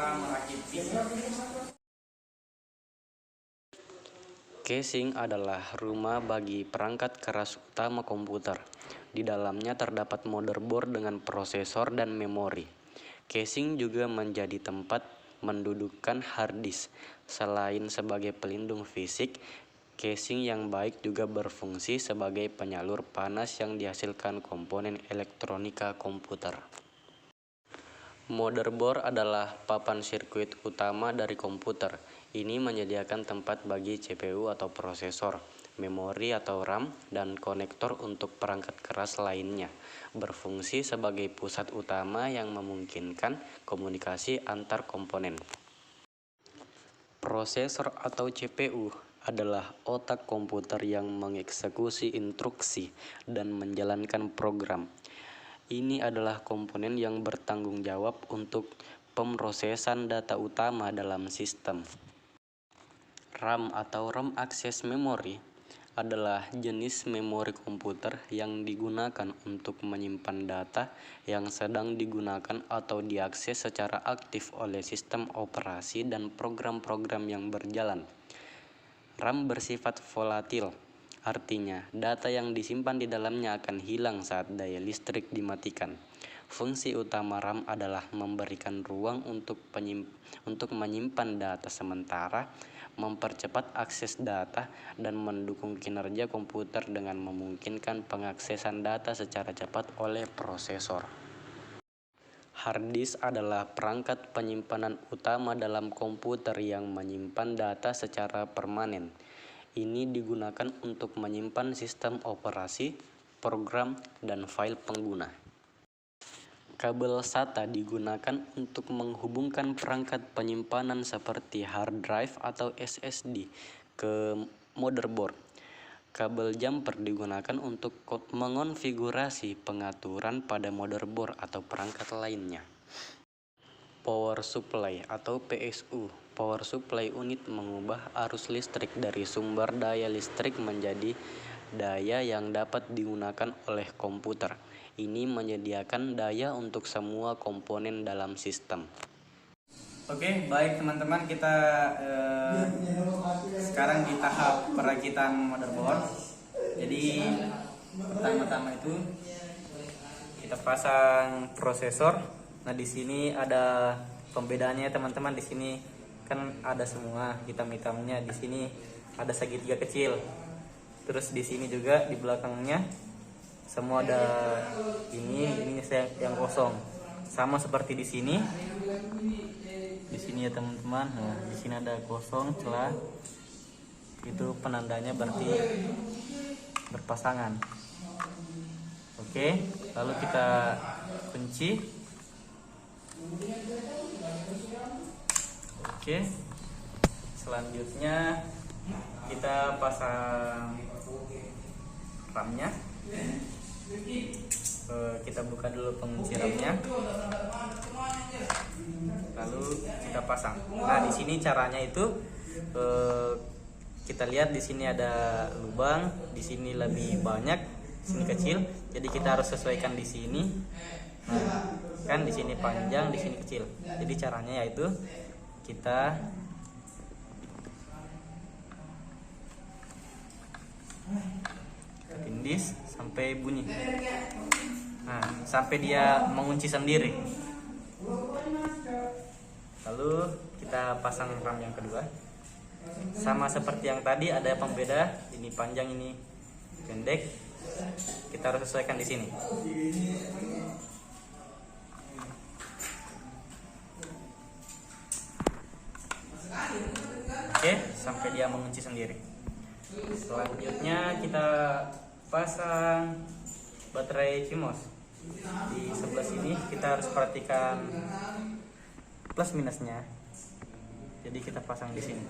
cara merakit PC. Casing adalah rumah bagi perangkat keras utama komputer. Di dalamnya terdapat motherboard dengan prosesor dan memori. Casing juga menjadi tempat mendudukkan hard disk. Selain sebagai pelindung fisik, casing yang baik juga berfungsi sebagai penyalur panas yang dihasilkan komponen elektronika komputer. Motherboard adalah papan sirkuit utama dari komputer. Ini menyediakan tempat bagi CPU atau prosesor, memori atau RAM, dan konektor untuk perangkat keras lainnya. Berfungsi sebagai pusat utama yang memungkinkan komunikasi antar komponen. Prosesor atau CPU adalah otak komputer yang mengeksekusi instruksi dan menjalankan program. Ini adalah komponen yang bertanggung jawab untuk pemrosesan data utama dalam sistem. RAM atau ROM Access Memory adalah jenis memori komputer yang digunakan untuk menyimpan data yang sedang digunakan atau diakses secara aktif oleh sistem operasi dan program-program yang berjalan. RAM bersifat volatil. Artinya, data yang disimpan di dalamnya akan hilang saat daya listrik dimatikan. Fungsi utama RAM adalah memberikan ruang untuk menyimpan data sementara, mempercepat akses data, dan mendukung kinerja komputer dengan memungkinkan pengaksesan data secara cepat oleh prosesor. Hard disk adalah perangkat penyimpanan utama dalam komputer yang menyimpan data secara permanen. Ini digunakan untuk menyimpan sistem operasi, program, dan file pengguna. Kabel SATA digunakan untuk menghubungkan perangkat penyimpanan seperti hard drive atau SSD ke motherboard. Kabel jumper digunakan untuk mengonfigurasi pengaturan pada motherboard atau perangkat lainnya. Power supply atau PSU. Power supply unit mengubah arus listrik dari sumber daya listrik menjadi daya yang dapat digunakan oleh komputer. Ini menyediakan daya untuk semua komponen dalam sistem. Oke, baik teman-teman, kita sekarang di tahap perakitan motherboard. Jadi pertama-tama itu kita pasang prosesor. Nah, di sini ada pembedaannya teman-teman. Di sini kan ada semua hitam-hitamnya. Di sini ada segitiga kecil. Terus di sini juga di belakangnya semua ada ini yang kosong. Sama seperti di sini. Di sini ya teman-teman. Nah, di sini ada kosong celah. Itu penandanya berarti berpasangan. Oke, lalu kita kunci. Oke, selanjutnya kita pasang RAM-nya. Kita buka dulu pengunci RAM-nya, lalu kita pasang. Nah, di sini caranya itu kita lihat di sini ada lubang, di sini lebih banyak, di sini kecil. Jadi kita harus sesuaikan di sini. Nah, kan di sini panjang, di sini kecil. Jadi caranya yaitu kita tindis sampai bunyi. Nah, sampai dia mengunci sendiri. Lalu kita pasang RAM yang kedua. Sama seperti yang tadi, ada pembeda, ini panjang, ini pendek. Kita harus sesuaikan di sini. Oke, sampai dia mengunci sendiri. Selanjutnya kita pasang baterai CMOS. Di sebelah sini kita harus perhatikan plus minusnya. Jadi kita pasang di sini.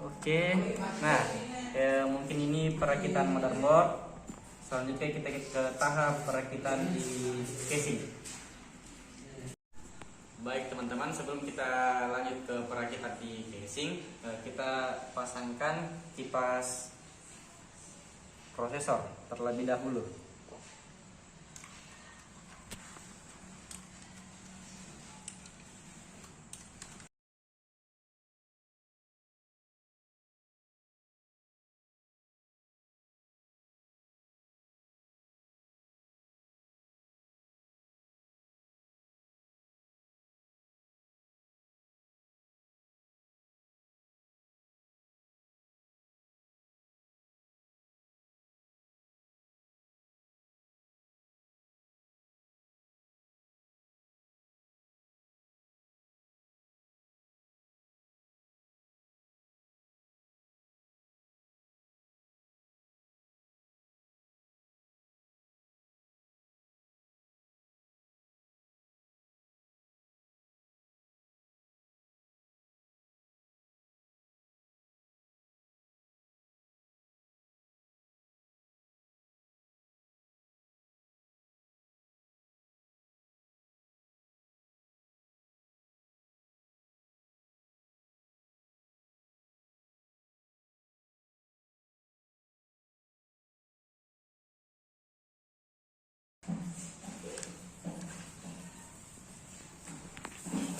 Oke, nah mungkin ini perakitan motherboard. Selanjutnya kita ke tahap perakitan di casing. Baik teman-teman, sebelum kita lanjut ke perakitan di casing, kita pasangkan kipas prosesor terlebih dahulu.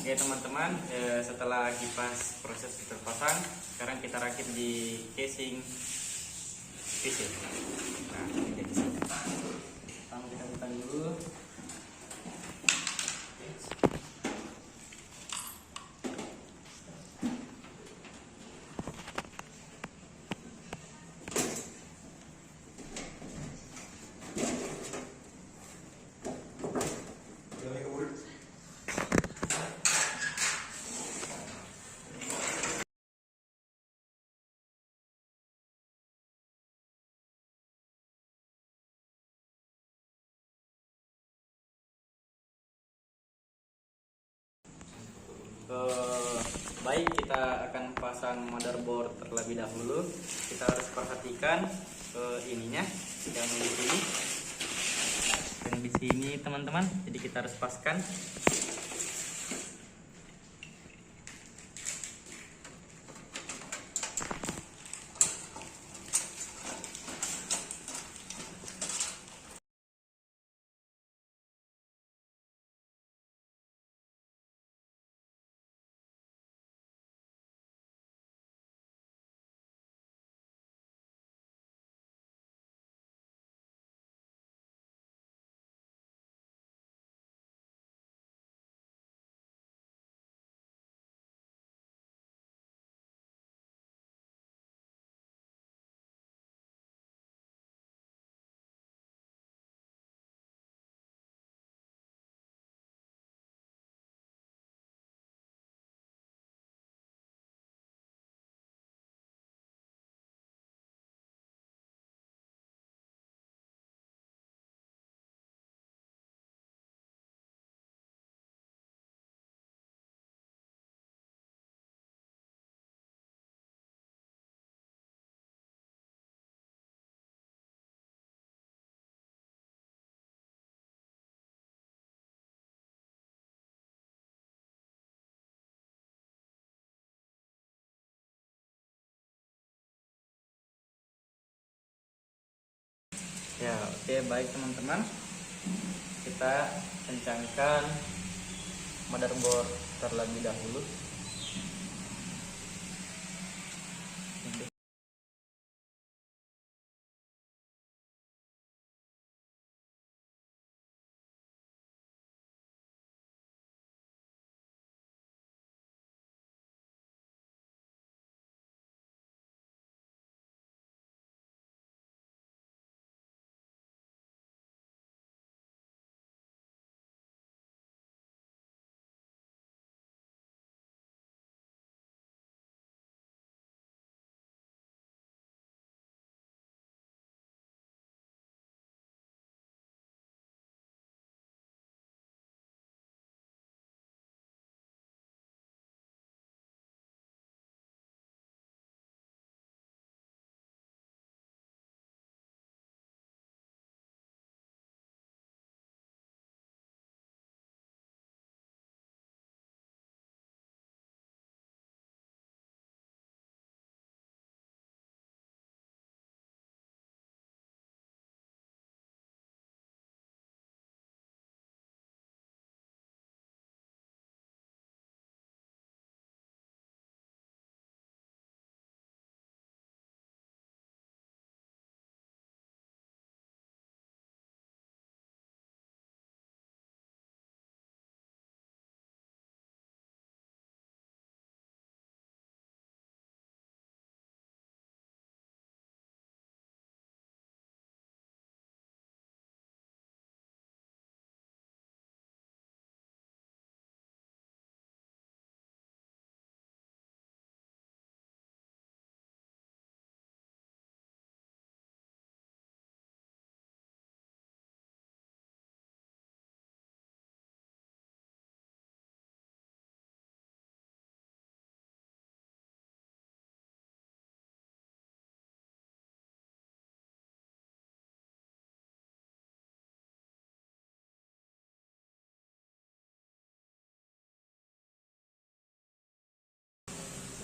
Oke teman-teman, setelah kipas proses terpasang, sekarang kita rakit di casing PC. Nah, ini dia casing. Pertama kita buka dulu. Baik, kita akan pasang motherboard terlebih dahulu. Kita harus perhatikan ininya yang di sini teman-teman. Jadi kita harus paskan. Ya, oke, baik teman-teman. Kita kencangkan motherboard terlebih dahulu.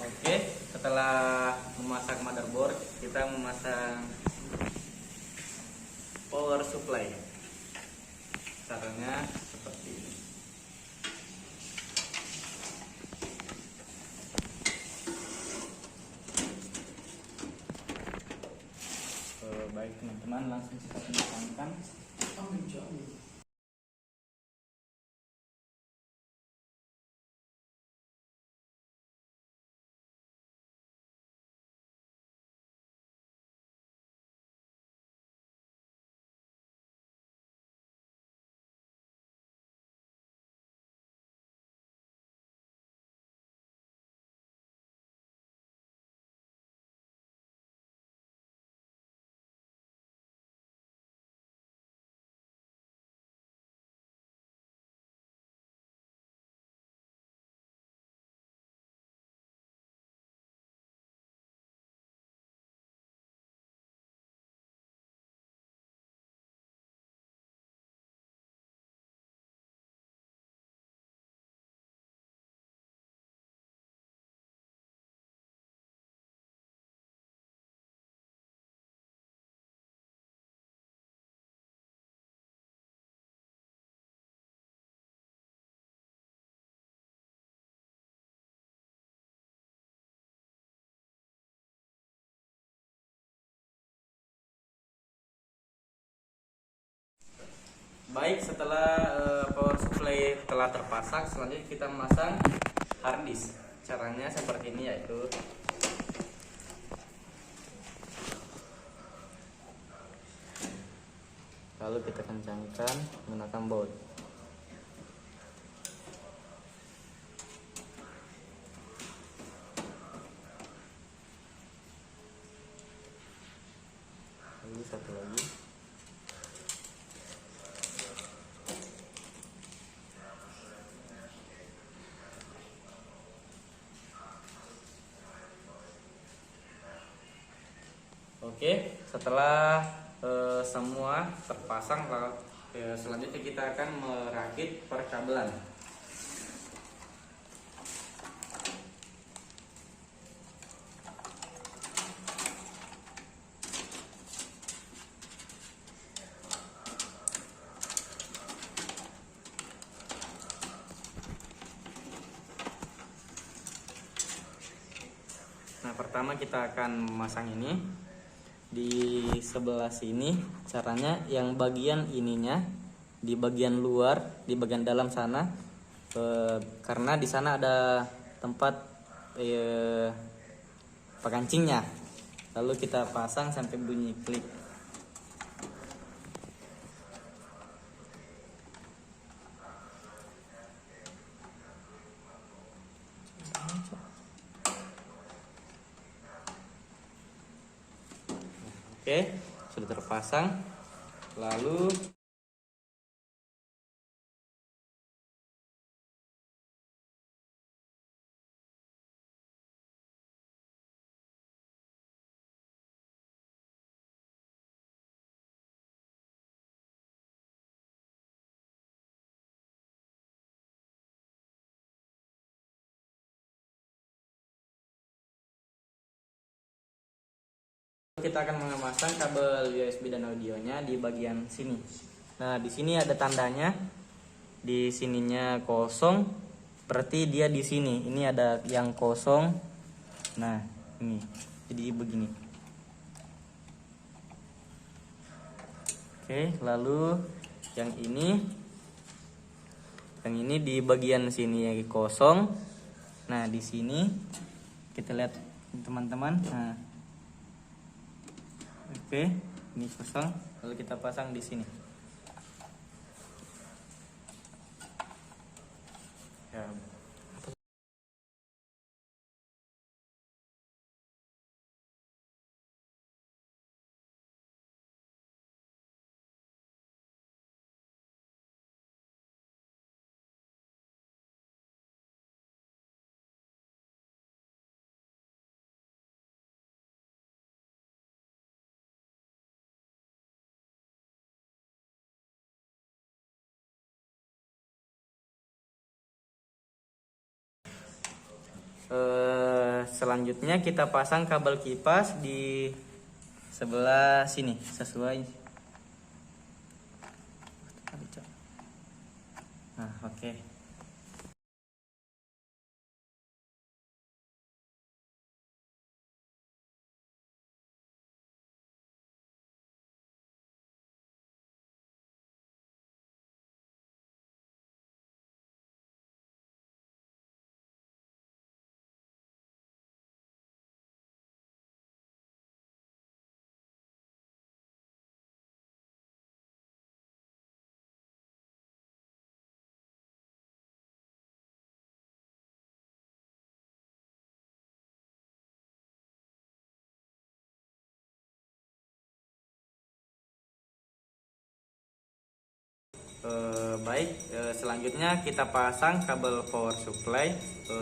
Oke, setelah memasang motherboard, kita memasang power supply. Caranya seperti ini. teman-teman, langsung kita kencangkan. Baik, setelah power supply telah terpasang, selanjutnya kita memasang hard disk. Caranya seperti ini, yaitu lalu kita kencangkan menggunakan baut. Lalu satu lagi. Oke, setelah semua terpasang, selanjutnya kita akan merakit perkabelan. Nah, pertama kita akan memasang ini di sebelah sini. Caranya yang bagian ininya di bagian luar, di bagian dalam sana, karena di sana ada tempat pekancingnya. Lalu kita pasang sampai bunyi klik. Oke, sudah terpasang. Lalu kita akan memasang kabel USB dan audionya di bagian sini. Nah, di sini ada tandanya. Di sininya kosong, berarti dia di sini. Ini ada yang kosong. Nah, ini. Jadi begini. Oke, lalu yang ini di bagian sini yang kosong. Nah, di sini kita lihat teman-teman. Nah, oke, ini kosong. Lalu kita pasang di sini. Ya. Selanjutnya kita pasang kabel kipas di sebelah sini sesuai. Nah, oke. Selanjutnya kita pasang kabel power supply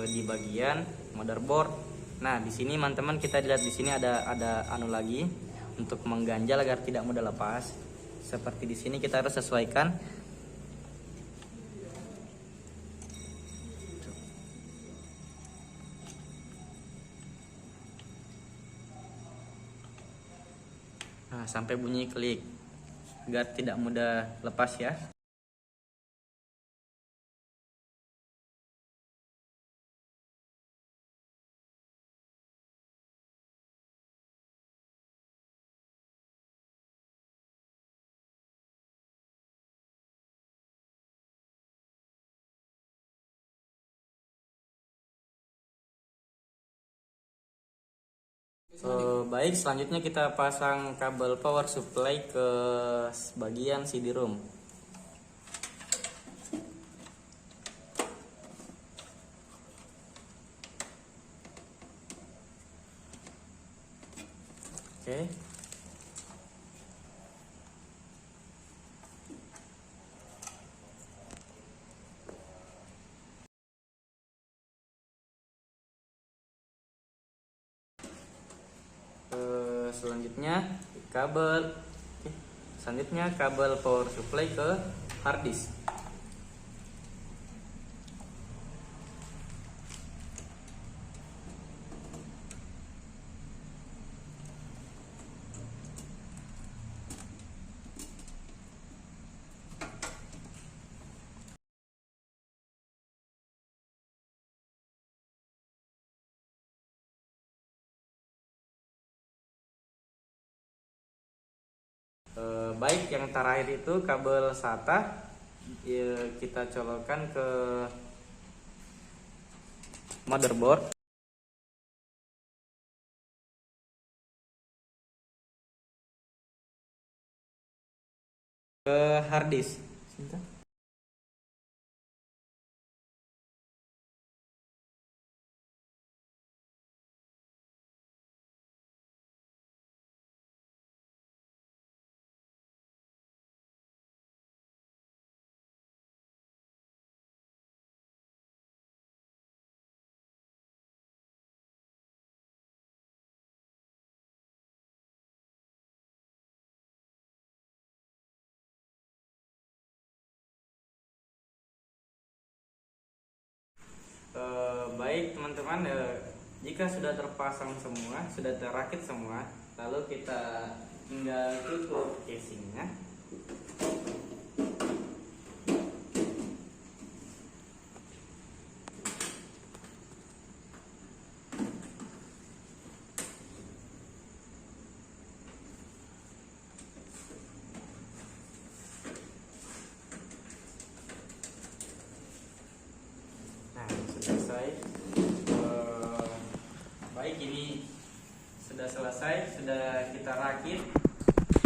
di bagian motherboard. Nah, di sini teman-teman kita lihat di sini ada anu lagi untuk mengganjal agar tidak mudah lepas. Seperti di sini kita harus sesuaikan. Nah, sampai bunyi klik agar tidak mudah lepas ya. Selanjutnya kita pasang kabel power supply ke bagian CD-ROM. Oke. Selanjutnya kabel power supply ke hard disk. Yang terakhir itu kabel SATA kita colokkan ke motherboard, ke hard disk. Baik teman-teman, jika sudah terpasang semua, sudah terrakit semua, lalu kita tinggal tutup casingnya. Ini sudah selesai, sudah kita rakit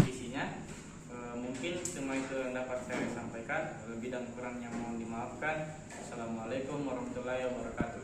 isinya. Mungkin cuma itu yang dapat saya sampaikan. Lebih dan kurangnya mohon dimaafkan. Assalamualaikum warahmatullahi wabarakatuh.